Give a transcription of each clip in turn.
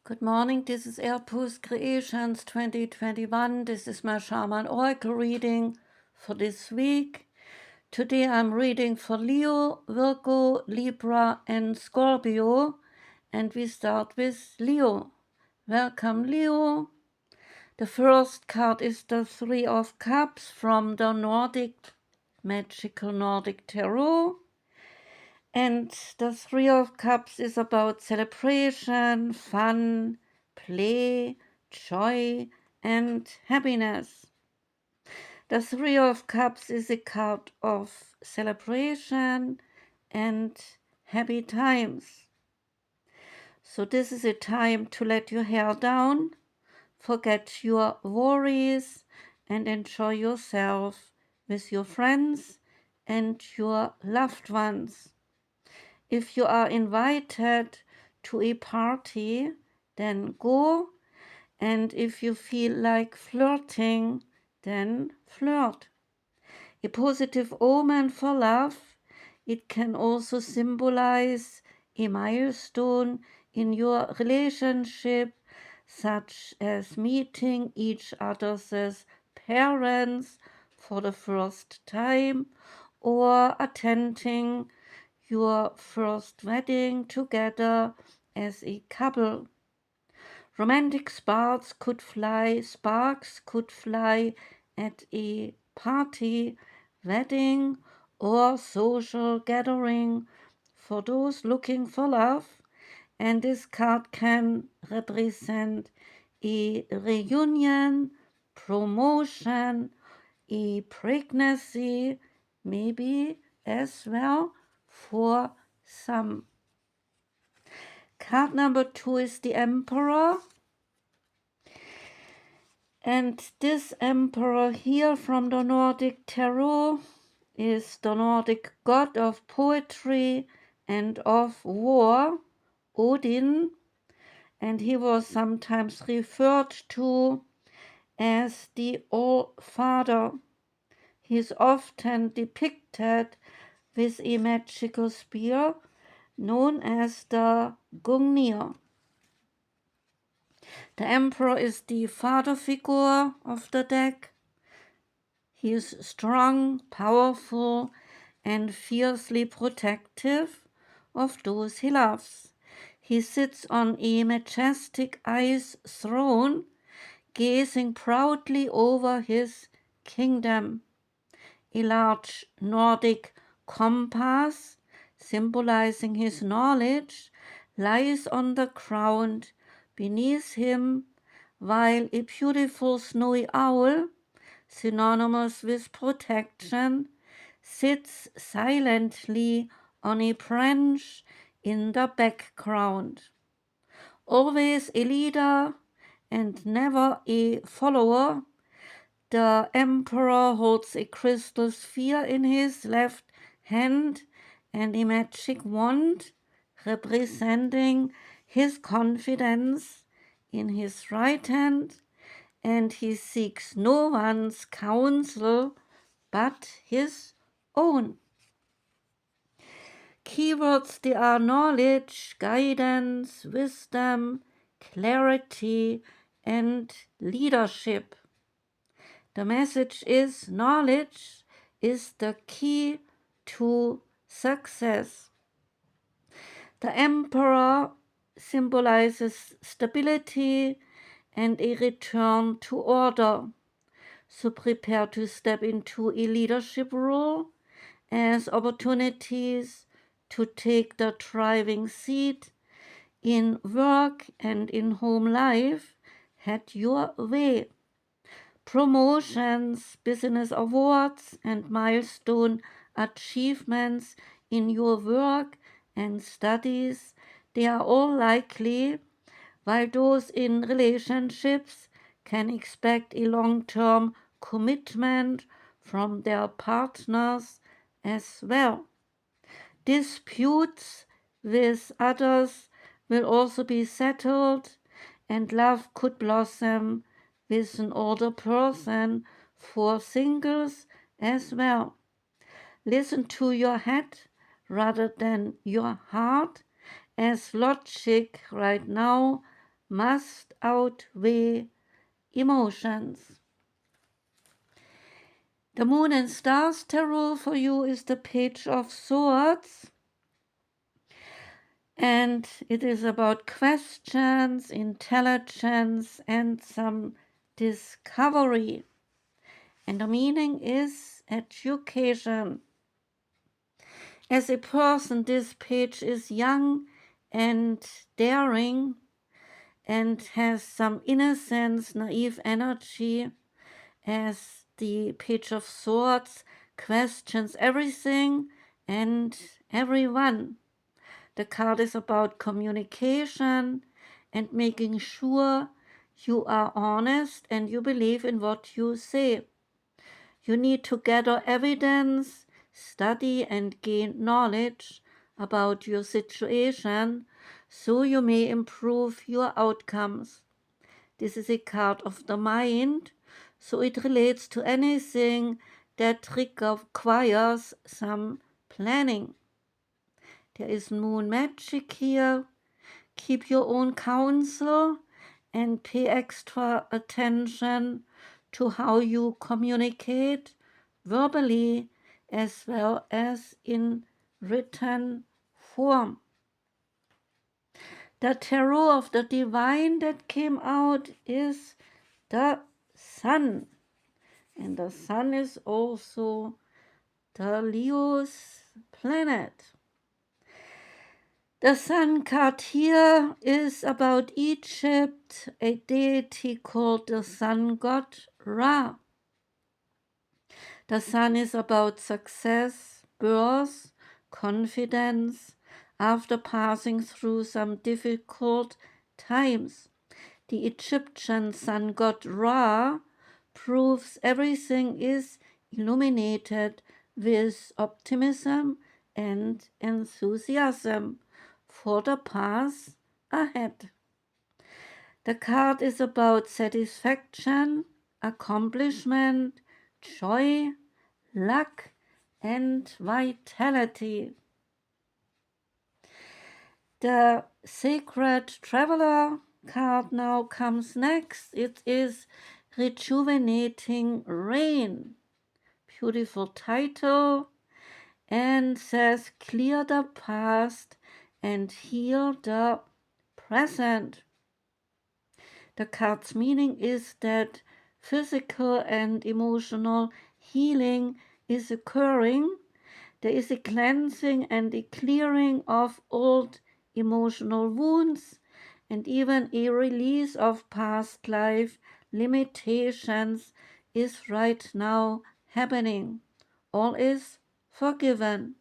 Good morning, this is Airpost Creations 2021. This is my Shaman Oracle reading for this week. Today I'm reading for Leo, Virgo, Libra and Scorpio, and we start with Leo. Welcome, Leo. The first card is the Three of Cups from the Magical Nordic Tarot. And the Three of Cups is about celebration, fun, play, joy, and happiness. The Three of Cups is a card of celebration and happy times. So this is a time to let your hair down, forget your worries, and enjoy yourself with your friends and your loved ones. If you are invited to a party, then go, and if you feel like flirting, then flirt. A positive omen for love, it can also symbolize a milestone in your relationship, such as meeting each other's parents for the first time or attending your first wedding together as a couple. Romantic sparks could fly at a party, wedding, or social gathering for those looking for love, and this card can represent a reunion, promotion, a pregnancy, maybe as well for some. Card number 2 is the Emperor. And this Emperor here from the Nordic Tarot is the Nordic god of poetry and of war, Odin, and he was sometimes referred to as the All-Father. He is often depicted with a magical spear known as the Gungnir. The Emperor is the father figure of the deck. He is strong, powerful, and fiercely protective of those he loves. He sits on a majestic ice throne, gazing proudly over his kingdom. A large Nordic compass, symbolizing his knowledge, lies on the ground beneath him, while a beautiful snowy owl, synonymous with protection, sits silently on a branch in the background. Always a leader and never a follower, the Emperor holds a crystal sphere in his left hand and a magic wand representing his confidence in his right hand, and he seeks no one's counsel but his own. Keywords, they are knowledge, guidance, wisdom, clarity, and leadership. The message is knowledge is the key to success. The Emperor symbolizes stability and a return to order. So prepare to step into a leadership role as opportunities to take the driving seat in work and in home life head your way. Promotions, business awards, and milestone achievements in your work and studies, they are all likely, while those in relationships can expect a long-term commitment from their partners as well. Disputes with others will also be settled, and love could blossom with an older person for singles as well. Listen to your head rather than your heart, as logic right now must outweigh emotions. The Moon and Stars Tarot for you is the Page of Swords, and it is about questions, intelligence, and some discovery. And the meaning is education. As a person, this page is young and daring and has some innocence, naive energy, as the Page of Swords questions everything and everyone. The card is about communication and making sure you are honest and you believe in what you say. You need to gather evidence, study and gain knowledge about your situation so you may improve your outcomes. This is a card of the mind, so it relates to anything that requires some planning. There is moon magic here. Keep your own counsel and pay extra attention to how you communicate verbally as well as in written form. The tarot of the divine that came out is the sun, and the sun is also the Leo's planet. The sun card here is about Egypt, a deity called the sun god Ra. The sun is about success, birth, confidence, after passing through some difficult times. The Egyptian sun god Ra proves everything is illuminated with optimism and enthusiasm for the path ahead. The card is about satisfaction, accomplishment, joy, luck, and vitality. The Sacred Traveler card now comes next. It is Rejuvenating Rain. Beautiful title, and says clear the past and heal the present. The card's meaning is that physical and emotional healing is occurring. There is a cleansing and a clearing of old emotional wounds and even a release of past life limitations is right now happening. All is forgiven.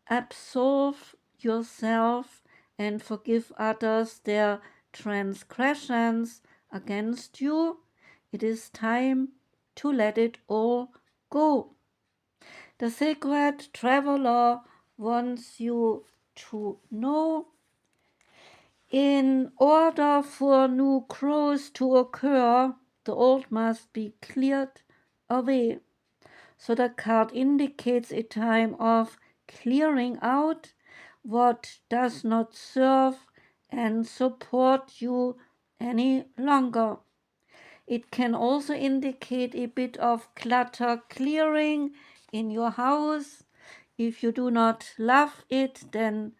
Absolve yourself and forgive others their transgressions against you. It is time to let it all go. The Sacred Traveler wants you to know, in order for new growth to occur, the old must be cleared away. So the card indicates a time of clearing out what does not serve and support you any longer. It can also indicate a bit of clutter clearing in your house. If you do not love it, then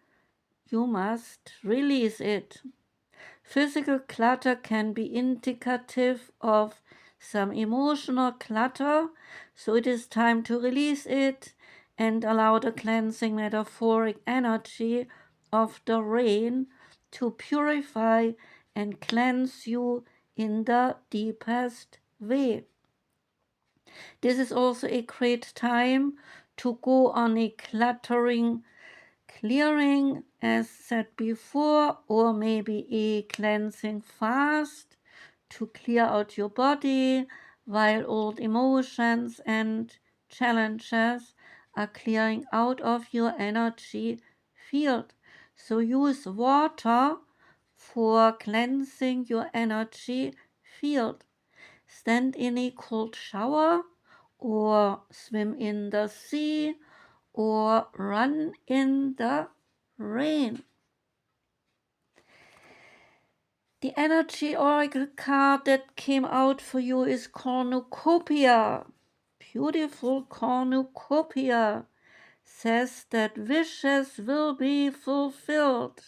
you must release it. Physical clutter can be indicative of some emotional clutter, so it is time to release it and allow the cleansing metaphoric energy of the rain to purify and cleanse you in the deepest way. This is also a great time to go on a clearing, as said before, or maybe a cleansing fast to clear out your body while old emotions and challenges are clearing out of your energy field. So use water for cleansing your energy field. Stand in a cold shower or swim in the sea or run in the rain. The energy oracle card that came out for you is Cornucopia. Beautiful Cornucopia says that wishes will be fulfilled.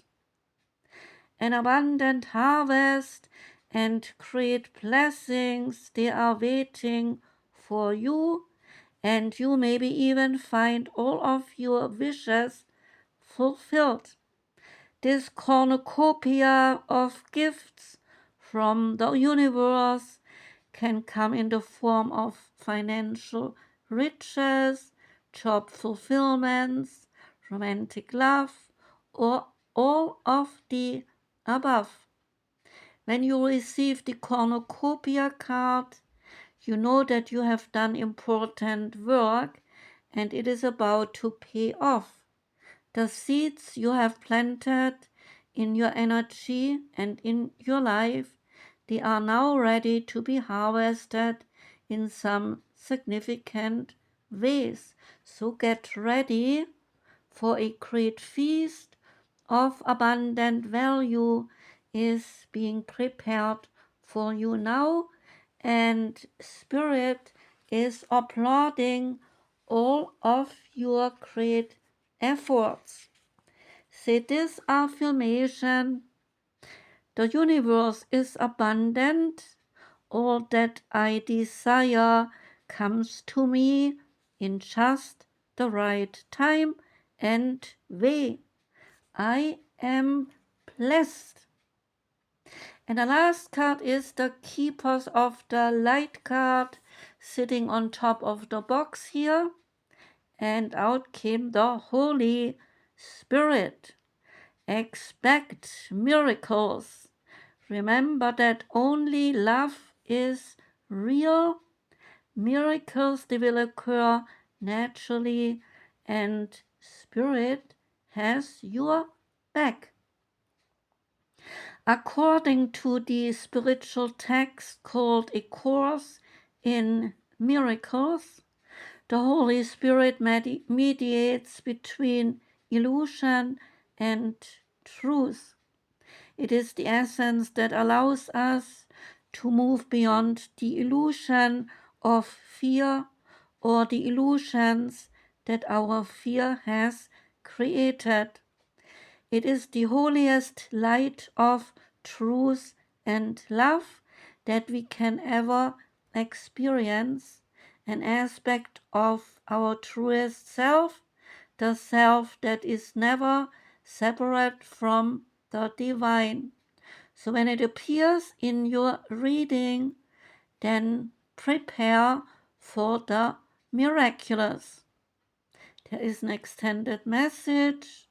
An abundant harvest and great blessings, they are waiting for you, and you maybe even find all of your wishes fulfilled. This cornucopia of gifts from the universe can come in the form of financial riches, job fulfillments, romantic love, or all of the above. When you receive the cornucopia card, you know that you have done important work and it is about to pay off. The seeds you have planted in your energy and in your life, they are now ready to be harvested in some significant ways. So get ready for a great feast of abundant value is being prepared for you now, and Spirit is applauding all of your great efforts. Say this affirmation: the universe is abundant. All that I desire comes to me in just the right time and way. I am blessed. And the last card is the Keepers of the Light card, sitting on top of the box here. And out came the Holy Spirit. Expect miracles. Remember that only love is real. Miracles, they will occur naturally, and Spirit has your back. According to the spiritual text called A Course in Miracles, the Holy Spirit mediates between illusion and truth. It is the essence that allows us to move beyond the illusion of fear or the illusions that our fear has created. It is the holiest light of truth and love that we can ever experience, an aspect of our truest self, the self that is never separate from the divine. So when it appears in your reading, then prepare for the miraculous. There is an extended message.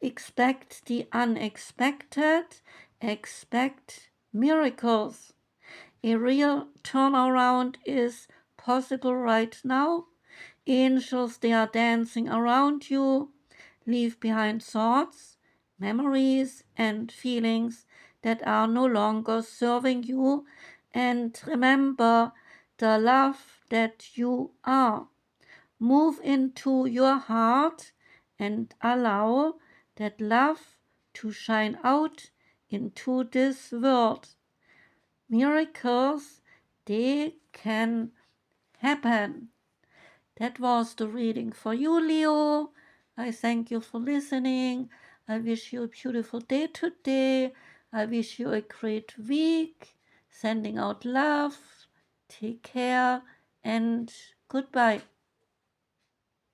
Expect the unexpected. Expect miracles. A real turnaround is possible right now. Angels, they are dancing around you. Leave behind thoughts, memories, and feelings that are no longer serving you. And remember the love that you are. Move into your heart and allow that love to shine out into this world. Miracles, they can happen. That was the reading for you, Leo. I thank you for listening. I wish you a beautiful day today. I wish you a great week. Sending out love. Take care and goodbye.